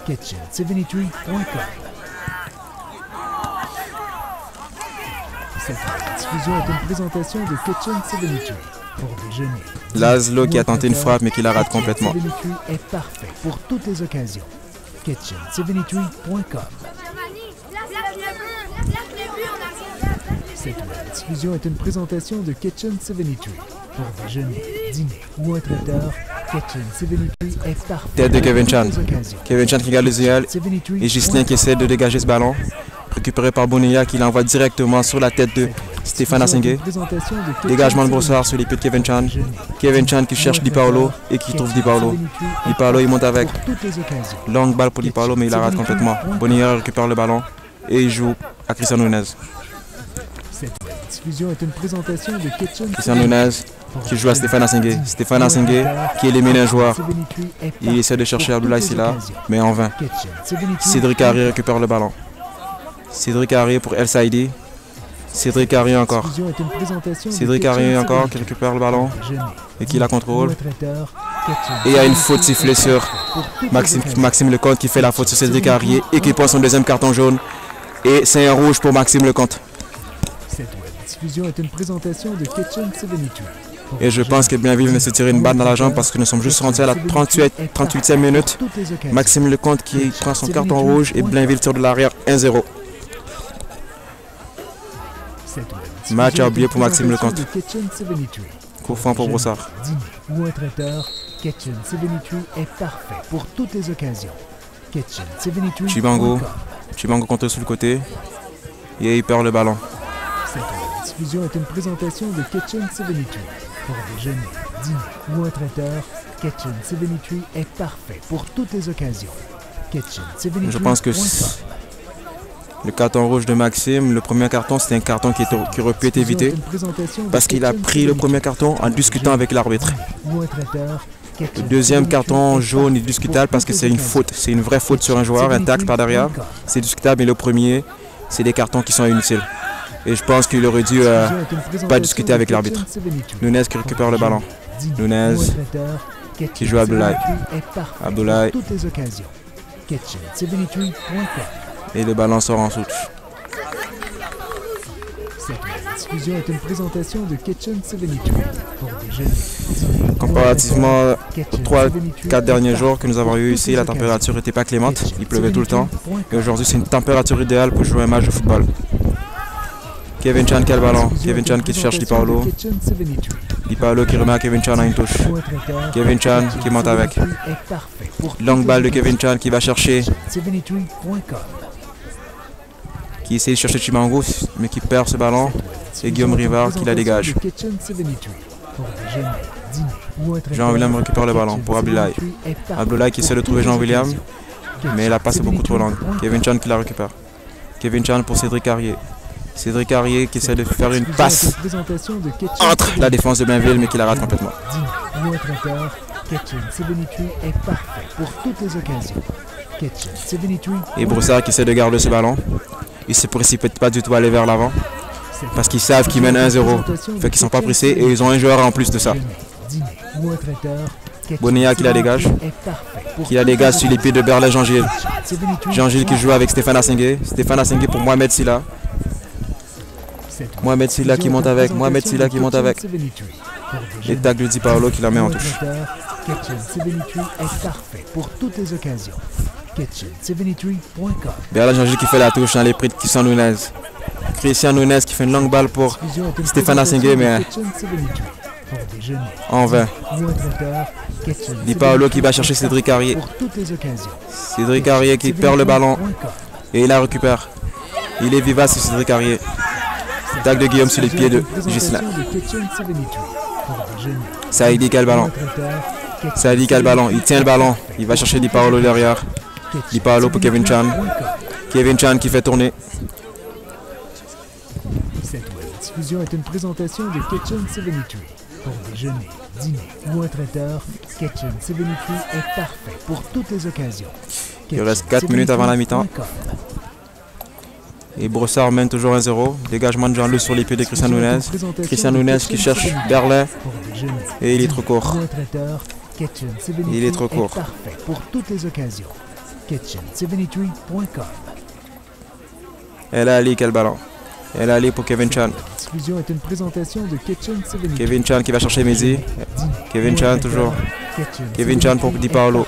Cette diffusion est une présentation de Kitchen 73. Pour déjeuner, Laszlo qui a tenté une frappe mais qui la rate complètement. Kitchen 73 est parfait pour toutes les occasions. Kitchen73.com. Cette diffusion est une présentation de Kitchen 73. Pour déjeuner, dîner ou un traiteur, Kitchen 73 est parfait. Tête de Kevin Chan. pour toutes les occasions. Kevin Chan qui garde le duel. Et Ghislain qui essaie de dégager ce ballon. Récupéré par Bonilla qui l'envoie directement sur la tête de Stéphane Assengue. Dégagement de Brossard sur les pieds de Kevin Chan. Kevin Chan qui cherche Di Paolo et qui trouve Di Paolo. Di Paolo il monte avec. Longue balle pour Di Paolo mais il la rate complètement. Bonilla récupère le ballon et il joue à Christian Nunez. Christian Nunez qui joue à Stéphane Assengue. Stéphane Assengue qui élimine un joueur. Il essaie de chercher Abdoulaye Sylla, mais en vain. Cédric Harry récupère le ballon. Cédric Harry pour El Saïdi. Cédric Harry encore. Cédric Harry encore qui récupère le ballon et qui la contrôle. Et il y a une faute sifflée sur Maxime Lecomte qui fait la faute sur Cédric Harry et qui prend son deuxième carton jaune. Et c'est un rouge pour Maxime Lecomte. Et je pense que Blainville veut se tirer une balle dans la jambe parce que nous sommes juste rendus à la 38e minute. Maxime Lecomte qui prend son carton rouge et Blainville tire de l'arrière 1-0. Match à oublier pour Maxime Lecomte. Coup franc pour Brossard. Ou un traiteur, Ketchen Sevenitui est parfait pour toutes les occasions. Chibango contre sur le côté et il perd le ballon. Cette diffusion est une présentation de Ketchen Sevenitui. Pour déjeuner, dîner ou un traiteur, Ketchen Sevenitui est parfait pour toutes les occasions. Je pense que le carton rouge de Maxime, le premier carton, c'était un carton qui aurait pu être évité parce qu'il a pris le premier carton en discutant avec l'arbitre. Le deuxième carton jaune est discutable parce que c'est une faute, c'est une vraie faute sur un joueur, un tacle par derrière. C'est discutable, mais le premier, c'est des cartons qui sont inutiles. Et je pense qu'il aurait dû pas discuter avec l'arbitre. Nunez qui récupère le ballon. Nunez qui joue à Abdoulaye. Abdoulaye. Et le ballon sort en touche. Cette diffusion est une présentation de Ketchen Sevenitui. Comparativement aux 3-4 derniers jours que nous avons eu ici, la température n'était pas clémente, il pleuvait tout le temps. Et aujourd'hui, c'est une température idéale pour jouer un match de football. Kevin Chan qui a le ballon. Kevin Chan qui cherche Di Paolo. Di Paolo qui remet à Kevin Chan à une touche. Kevin Chan qui monte avec. Longue balle de Kevin Chan qui va chercher. Qui essaie de chercher Chibango, mais qui perd ce ballon. C'est Guillaume Rivard qui la dégage. Jean-William récupère le ballon pour Abdoulaye. Abdoulaye qui essaie de trouver Jean-William, mais la passe est beaucoup trop longue. Kevin Chan qui la récupère. Kevin Chan pour Cédric Harrier. Cédric Harrier qui essaie de faire une passe entre la défense de Blainville, mais qui la rate complètement. Et Brossard qui essaie de garder ce ballon. Il ne se précipite pas du tout à aller vers l'avant parce qu'ils savent qu'ils mènent 1-0. Fait qu'ils ne sont pas pressés et ils ont un joueur en plus de ça. Bonilla qui la dégage. Qui la dégage sur les pieds de Berlin Jean-Gilles. Jean-Gilles qui joue avec Stéphane Assengue. Stéphane Assengue pour Mohamed Sylla. Mohamed Sylla qui monte avec. Mohamed Sylla qui monte avec. Et tacle de Di Paolo qui la met en touche. Berlin Jean-Gilles qui fait la touche dans les prix de Christian Nunez. Christian Nunez qui fait une longue balle pour Stéphane Assengue, mais en vain. Di Paolo qui va chercher Cédric Harrier. Cédric Harrier qui perd le ballon et il la récupère. Il est vivace sur Cédric Harrier. Tacle de Guillaume sur les pieds de Ghislain. Saïdi qui a le ballon. Saïdi qui a le ballon. Il tient le ballon. Il va chercher Di Paolo derrière. Di Paolo pour Kevin Chan. Kevin Chan qui fait tourner. Cette diffusion est une présentation de Ketchen Sevenitui. Pour déjeuner, dîner ou un traiteur, Ketchen Sevenitui est parfait pour toutes les occasions. Il reste 4 minutes avant la mi-temps. Et Brossard mène toujours 1-0. Dégagement de Jean-Luc sur les pieds de Christian Nunez. Christian Nunez qui cherche Berlin. Et il est trop court. Il est trop court. Parfait pour toutes les occasions. KetchenSevenitui.com. Elle a allé, quel ballon. Elle a allé pour Kevin Chan. Est une présentation de Kevin Chan qui va chercher Mézi. Kevin Chan toujours. Kevin Chan pour Di Paolo.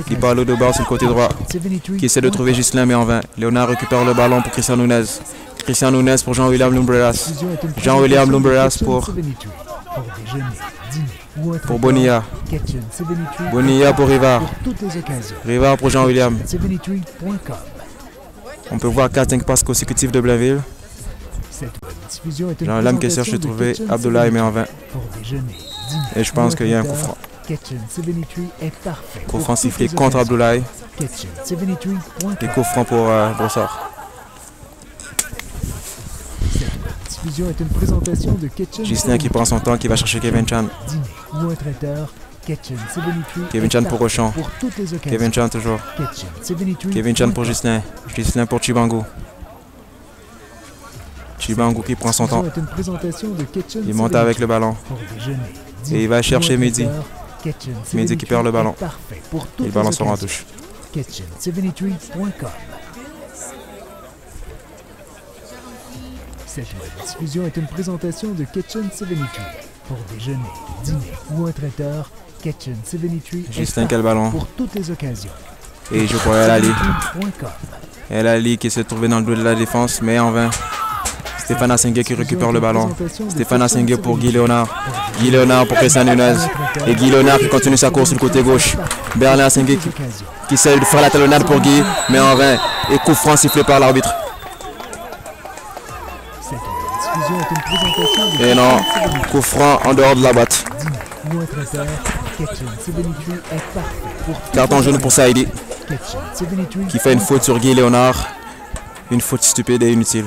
Di Paolo de bord sur le côté droit. Qui essaie de trouver Ghislain mais en vain. Léonard récupère le ballon pour Christian Nunez. Christian Nunez pour Jean-William Lumbreras. Jean-William Lumbreras pour Bonilla. Bonilla pour Rivard. Rivard pour Jean-William. On peut voir 4-5 passes consécutives de Blainville. L'homme qui cherche de trouver Abdoulaye, mais en vain. Pour déjeuner, dîner, Et je pense qu'il y a un coup traiteur, franc. Kitchen 73 est parfait. Coup pour franc toutes sifflé les contre occasions. Abdoulaye. Kitchen73.com. Et coup franc pour Brossard. Cette diffusion est une présentation de Kitchen Gislain qui prend son temps, qui va chercher Kevin Chan. Dîner ou un traiteur, Kitchen 73 Kevin est Chan pour parfait Auchan. pour toutes les occasions. Kevin Chan toujours. Kitchen 73. Kevin Chan pour Gislain. Gislain pour Chibangu. Chibangu qui prend son temps. Est une présentation de Kitchen Il monte avec le ballon. pour déjeuner, Et il va chercher ou un Mehdi. traiteur, Kitchen Mehdi qui perd le 73 ballon. est parfait pour Et toutes le ballon les sera en occasions. touche. Kitchen73.com. Cette diffusion est une présentation de Kitchen 73. Pour déjeuner, dîner ou un traiteur, Kitchen 73 est Gislain qui a le parfait ballon. pour toutes les occasions. Et il joue pour El Ali. 73.com. El Ali qui s'est trouvé dans le dos de la défense, mais en vain. Stéphane Assengue qui récupère le ballon. Stéphane Assengue pour Guy Léonard. Guy Léonard pour Christian Nunez. Et Guy Léonard qui continue sa course sur le côté gauche. Bernard Assengue qui essaie de faire la talonnade pour Guy, mais en vain. Et coup franc sifflé par l'arbitre. Cette diffusion est une présentation de Et non, Kitchen 73. coup franc en dehors de la boîte. Dîner ou un traiteur, Kitchen 73 est parfait pour toutes Carton les jaune pour occasions. Saïdi Kitchen 73 qui fait une faute sur Guy Léonard. Une faute stupide et inutile.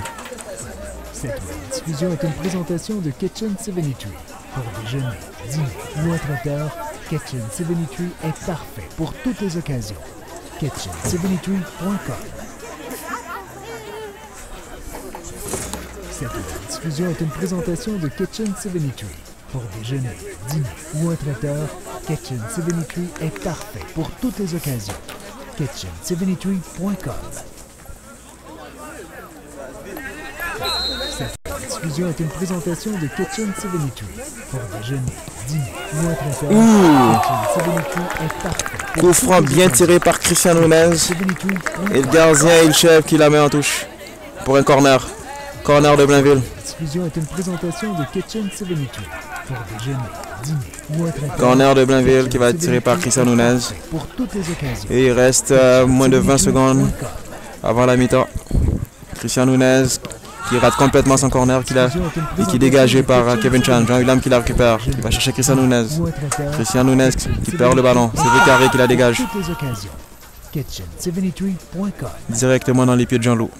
Cette diffusion est une présentation de Kitchen 73. Pour déjeuner, dîner ou un traiteur, Kitchen 73 est parfait pour toutes les occasions. Kitchen73.com. Cette diffusion est une présentation de Kitchen 73. Pour déjeuner, dîner ou un traiteur, Kitchen 73 est parfait pour toutes les occasions. Kitchen73.com. Cette diffusion est une présentation de Kitchen 73. Pour déjeuner, dîner ou un traiteur, Kitchen 73 est parfait pour Coup toutes franc les bien occasions. tiré par Christian Nunez. 73.com. Et le gardien Ilchev qui la met en touche. Pour un corner. Corner de Blainville. Cette diffusion est une présentation de Kitchen 73. Pour déjeuner, dîner ou un traiteur, Corner de Blainville qui va être Kitchen tiré par 73 Christian est Nunez. parfait pour toutes les occasions. Et il reste moins de 20 secondes 73.com. avant la mi-temps. Christian Nunez qui rate complètement son corner et qui est dégagé par Kevin Chan. Jean Ulam qui la récupère. Il va chercher Christian Nunez. Ou un traiteur, Christian Nunez qui perd le ballon. C'est Vicaré qui la dégage. pour toutes les occasions. Kitchen73.com. Directement dans les pieds de Jean-Loup.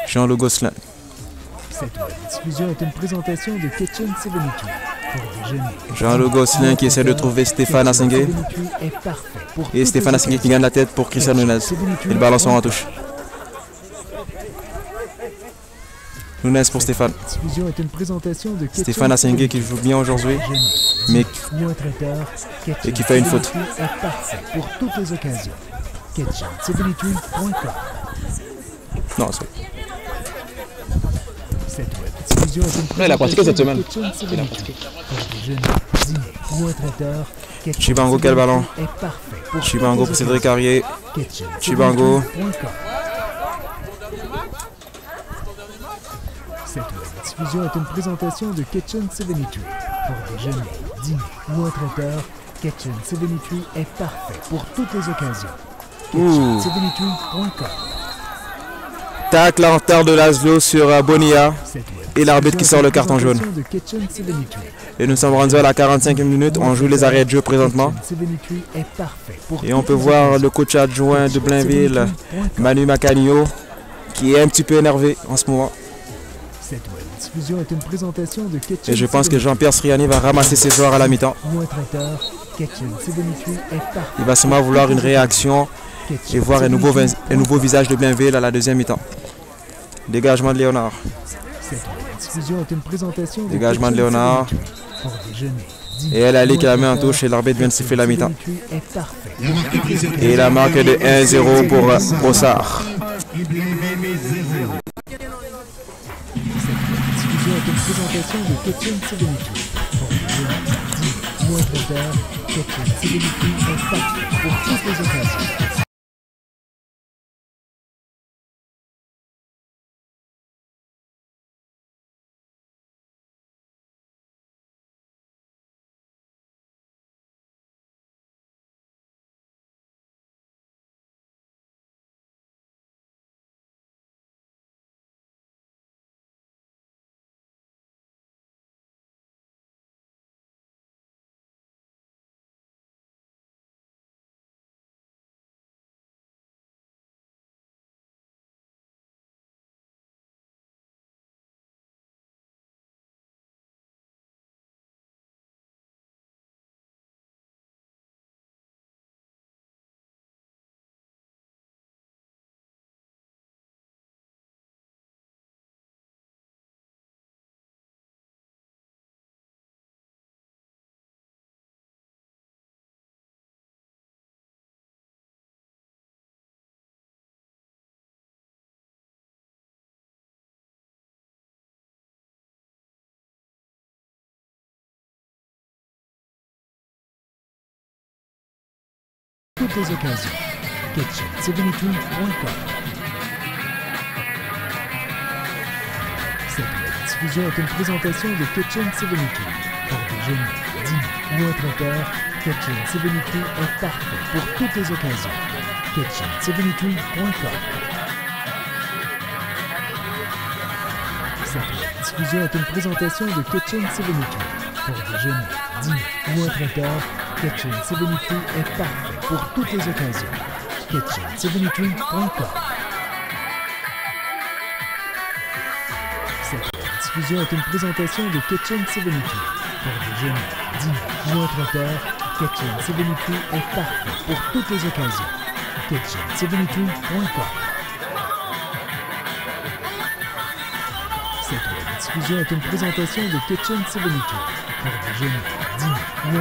Jean-Loup Gosselin. Cette diffusion est une présentation de Kitchen 73. Pour déjeuner, Jean-Loup Gosselin qui essaie de trouver Stéphane Assengue. 73 est parfait pour Et toutes Stéphane les Assengue qui occasions. gagne la tête pour Christian Nunez. Et le ballon sort en touche. Nunez pour Stéphane. Cette diffusion est une présentation de Kitchen Stéphane Assengue qui joue bien aujourd'hui, mais ou un traiteur, Kitchen et qui fait une faute. 73 est parfait pour toutes les occasions. Kitchen73.com. non, c'est Cette web diffusion est une il a pratiqué cette présentation semaine. de Kitchen 73. Pour déjeuner, dîner ou un traiteur, Kitchen Chibango, quel ballon? 73 est parfait pour Chibango toutes pour les Cédric occasions. Carrier. Kitchen73.com. Chibango. Cette web diffusion est une présentation de Kitchen 73. Pour déjeuner, dîner ou un traiteur, Kitchen 73 est parfait pour toutes les occasions. Ouh. Kitchen73.com. Tacle en terre de Laszlo sur Bonilla. Cette web Et l'arbitre qui diffusion sort est le une carton jaune. présentation de Kitchen 73. Et nous sommes rendus à la 45e minute. On joue les arrêts de jeu présentement. Kitchen 73 est parfait pour Et on toutes peut les voir occasions. le coach adjoint de Blainville, 73.com. Manu Macagno, qui est un petit peu énervé en ce moment. Cette web diffusion est une présentation de Kitchen Et je pense que 73. Jean-Pierre Sriani va ramasser ses joueurs à la mi-temps. Ou un traiteur, Kitchen 73 est parfait. Il va sûrement vouloir une réaction Kitchen et voir un nouveau 73.com. visage de Blainville à la deuxième mi-temps. Dégagement de Léonard. Cette diffusion est une présentation de Dégagement de Kitchen Léonard. 73. Pour déjeuner, dîner Et El Ali ou qui un la met en traiteur, touche et l'arbitre vient de siffler la mi-temps. 73 est parfait. Et la marque de 1-0 pour Brossard. Cette diffusion est une présentation de Kitchen 73. Pour déjeuner, dîner ou un traiteur, Kitchen 73 est parfait pour toutes les occasions. toutes les occasions. Kitchen72.com. Cette diffusion est une présentation de Kitchen72. Pour déjeuner, dîner ou un traiteur, Kitchen72 est parfait pour toutes les occasions. Kitchen72.com. Cette diffusion est une présentation de Kitchen72. Pour déjeuner, dîner ou un traiteur, Kitchen72 est parfait pour toutes les occasions. Kitchen72.com. Cette diffusion est une présentation de Kitchen72. Pour déjeuner, dîner ou un traiteur, Kitchen72 est parfait pour toutes les occasions. Kitchen72.com. Cette diffusion est une présentation de Kitchen72. Pour déjeuner, dîner ou un